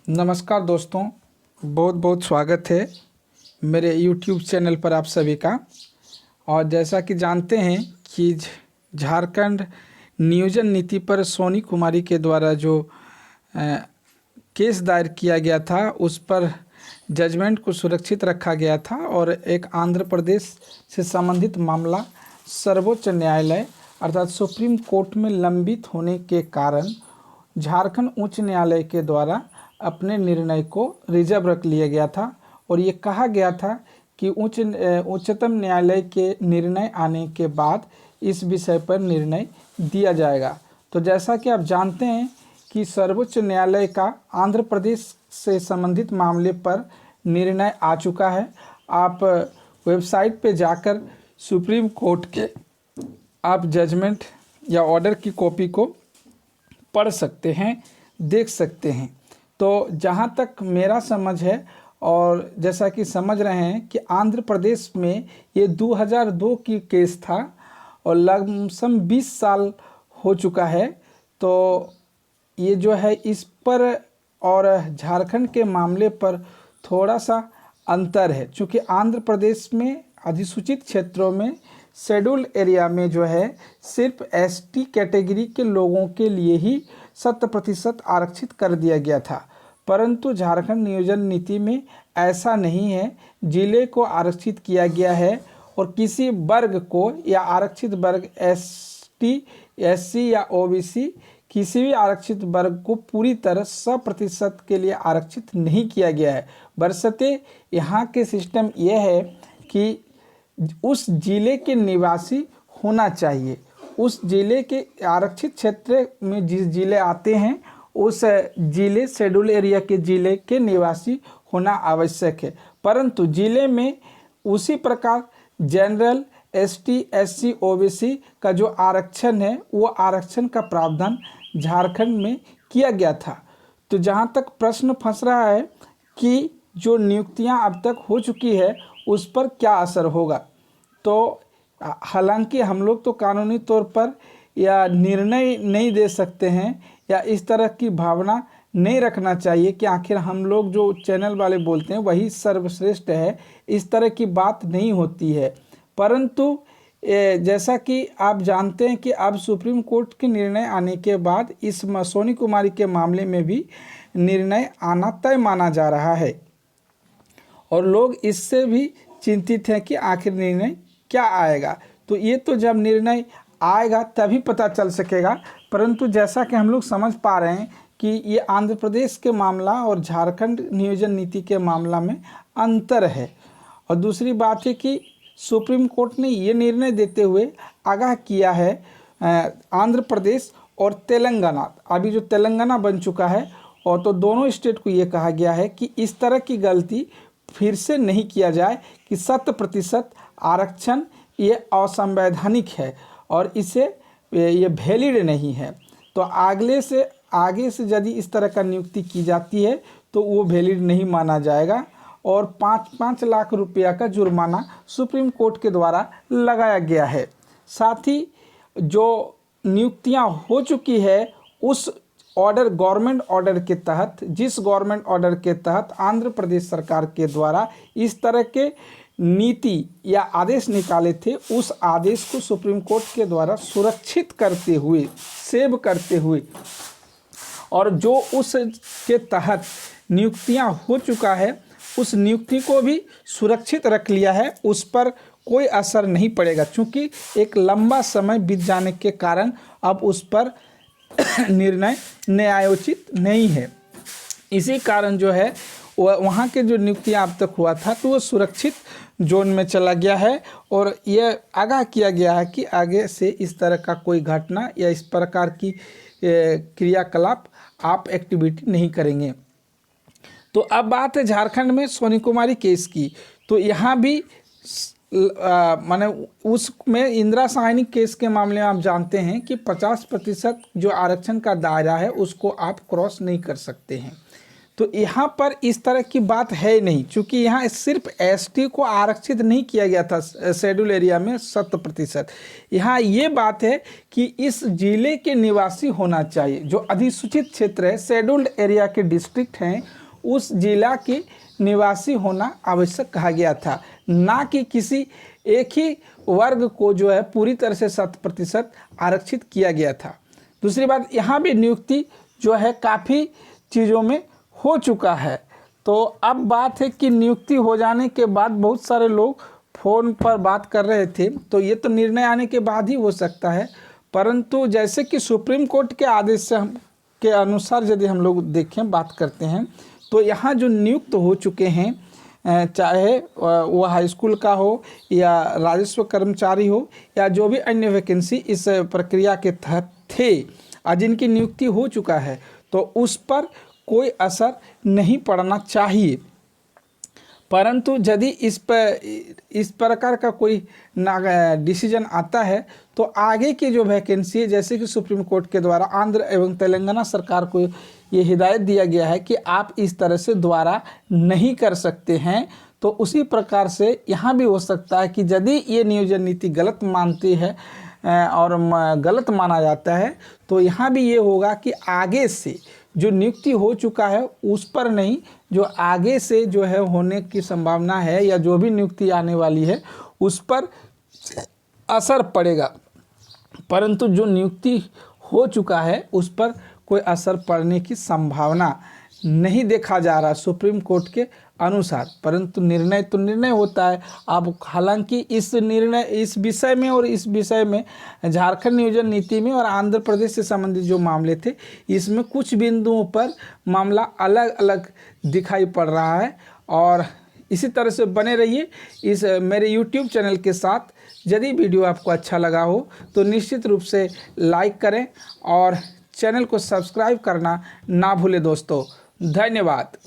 नमस्कार दोस्तों, बहुत बहुत स्वागत है मेरे YouTube चैनल पर आप सभी का। और जैसा कि जानते हैं कि झारखंड नियोजन नीति पर सोनी कुमारी के द्वारा जो केस दायर किया गया था उस पर जजमेंट को सुरक्षित रखा गया था और एक आंध्र प्रदेश से संबंधित मामला सर्वोच्च न्यायालय अर्थात सुप्रीम कोर्ट में लंबित होने के कारण झारखंड उच्च न्यायालय के द्वारा अपने निर्णय को रिजर्व रख लिया गया था और ये कहा गया था कि उच्चतम न्यायालय के निर्णय आने के बाद इस विषय पर निर्णय दिया जाएगा। तो जैसा कि आप जानते हैं कि सर्वोच्च न्यायालय का आंध्र प्रदेश से संबंधित मामले पर निर्णय आ चुका है। आप वेबसाइट पे जाकर सुप्रीम कोर्ट के आप जजमेंट या ऑर्डर की कॉपी को पढ़ सकते हैं, देख सकते हैं। तो जहाँ तक मेरा समझ है और जैसा कि समझ रहे हैं कि आंध्र प्रदेश में ये 2002 की केस था और लगभग 20 साल हो चुका है। तो ये जो है इस पर और झारखंड के मामले पर थोड़ा सा अंतर है, क्योंकि आंध्र प्रदेश में अधिसूचित क्षेत्रों में शेड्यूल एरिया में जो है सिर्फ एसटी कैटेगरी के लोगों के लिए ही 100% आरक्षित कर दिया गया था, परंतु झारखंड नियोजन नीति में ऐसा नहीं है। जिले को आरक्षित किया गया है और किसी वर्ग को या आरक्षित वर्ग एसटी, एससी या ओबीसी किसी भी आरक्षित वर्ग को पूरी तरह 100% के लिए आरक्षित नहीं किया गया है। बशर्ते यहाँ के सिस्टम यह है कि उस जिले के निवासी होना चाहिए। उस जिले के आरक्षित क्षेत्र में जिस जिले आते हैं उस जिले शेड्यूल एरिया के जिले के निवासी होना आवश्यक है, परंतु जिले में उसी प्रकार जनरल, एसटी, एससी, ओबीसी का जो आरक्षण है वो आरक्षण का प्रावधान झारखंड में किया गया था। तो जहाँ तक प्रश्न फंस रहा है कि जो नियुक्तियाँ अब तक हो चुकी है उस पर क्या असर होगा, तो हालांकि हम लोग तो कानूनी तौर पर या निर्णय नहीं दे सकते हैं या इस तरह की भावना नहीं रखना चाहिए कि आखिर हम लोग जो चैनल वाले बोलते हैं वही सर्वश्रेष्ठ है, इस तरह की बात नहीं होती है। परंतु जैसा कि आप जानते हैं कि अब सुप्रीम कोर्ट के निर्णय आने के बाद इस सोनी कुमारी के मामले में भी निर्णय आना तय माना जा रहा है और लोग इससे भी चिंतित हैं कि आखिर निर्णय क्या आएगा। तो ये तो जब निर्णय आएगा तभी पता चल सकेगा, परंतु जैसा कि हम लोग समझ पा रहे हैं कि ये आंध्र प्रदेश के मामला और झारखंड नियोजन नीति के मामला में अंतर है। और दूसरी बात है कि सुप्रीम कोर्ट ने ये निर्णय देते हुए आगाह किया है आंध्र प्रदेश और तेलंगाना, अभी जो तेलंगाना बन चुका है, और तो दोनों स्टेट को ये कहा गया है कि इस तरह की गलती फिर से नहीं किया जाए कि 100% आरक्षण ये असंवैधानिक है और इसे ये वैलिड नहीं है। तो आगे से यदि इस तरह का नियुक्ति की जाती है तो वो वैलिड नहीं माना जाएगा और 5-5 लाख रुपया का जुर्माना सुप्रीम कोर्ट के द्वारा लगाया गया है। साथ ही जो नियुक्तियां हो चुकी है उस ऑर्डर, गवर्नमेंट ऑर्डर के तहत, जिस गवर्नमेंट ऑर्डर के तहत आंध्र प्रदेश सरकार के द्वारा इस तरह के नीति या आदेश निकाले थे, उस आदेश को सुप्रीम कोर्ट के द्वारा सुरक्षित करते हुए, सेव करते हुए और जो उसके तहत नियुक्तियां हो चुका है उस नियुक्ति को भी सुरक्षित रख लिया है, उस पर कोई असर नहीं पड़ेगा, क्योंकि एक लंबा समय बीत जाने के कारण अब उस पर निर्णय न्यायोचित नहीं है। इसी कारण जो है वहाँ के जो नियुक्तियाँ अब तक हुआ था तो वो सुरक्षित जोन में चला गया है और यह आगाह किया गया है कि आगे से इस तरह का कोई घटना या इस प्रकार की क्रियाकलाप आप एक्टिविटी नहीं करेंगे। तो अब बात है झारखंड में सोनी कुमारी केस की। तो यहाँ भी माने उसमें इंदिरा साहनी केस के मामले में आप जानते हैं कि 50% जो आरक्षण का दायरा है उसको आप क्रॉस नहीं कर सकते हैं। तो यहाँ पर इस तरह की बात है नहीं, क्योंकि यहाँ सिर्फ एसटी को आरक्षित नहीं किया गया था शेड्यूल एरिया में 100%। यहाँ ये बात है कि इस जिले के निवासी होना चाहिए। जो अधिसूचित क्षेत्र है, शेड्यूल्ड एरिया के डिस्ट्रिक्ट हैं, उस जिला के निवासी होना आवश्यक कहा गया था, ना कि किसी एक ही वर्ग को जो है पूरी तरह से 100% आरक्षित किया गया था। दूसरी बात, यहाँ भी नियुक्ति जो है काफ़ी चीज़ों में हो चुका है। तो अब बात है कि नियुक्ति हो जाने के बाद बहुत सारे लोग फ़ोन पर बात कर रहे थे, तो ये तो निर्णय आने के बाद ही हो सकता है। परंतु जैसे कि सुप्रीम कोर्ट के आदेश से के अनुसार यदि हम लोग देखें, बात करते हैं, तो यहाँ जो नियुक्त हो चुके हैं, चाहे वह हाई स्कूल का हो या राजस्व कर्मचारी हो या जो भी अन्य वैकेंसी इस प्रक्रिया के तहत थे, जिनकी नियुक्ति हो चुका है, तो उस पर कोई असर नहीं पड़ना चाहिए। परंतु यदि इस प्रकार का कोई डिसीजन आता है, तो आगे की जो वैकेंसी है, जैसे कि सुप्रीम कोर्ट के द्वारा आंध्र एवं तेलंगाना सरकार को ये हिदायत दिया गया है कि आप इस तरह से दोबारा नहीं कर सकते हैं, तो उसी प्रकार से यहाँ भी हो सकता है कि यदि ये नियोजन नीति गलत मानती है और गलत माना जाता है, तो यहाँ भी ये होगा कि आगे से जो नियुक्ति हो चुका है उस पर नहीं, जो आगे से जो है होने की संभावना है या जो भी नियुक्ति आने वाली है उस पर असर पड़ेगा। परंतु जो नियुक्ति हो चुका है उस पर कोई असर पड़ने की संभावना नहीं देखा जा रहा सुप्रीम कोर्ट के अनुसार। परंतु निर्णय तो निर्णय होता है। अब हालांकि इस विषय में और इस विषय में झारखंड नियोजन नीति में और आंध्र प्रदेश से संबंधित जो मामले थे, इसमें कुछ बिंदुओं पर मामला अलग अलग दिखाई पड़ रहा है। और इसी तरह से बने रहिए इस मेरे YouTube चैनल के साथ। यदि वीडियो आपको अच्छा लगा हो तो निश्चित रूप से लाइक करें और चैनल को सब्सक्राइब करना ना भूलें दोस्तों। धन्यवाद।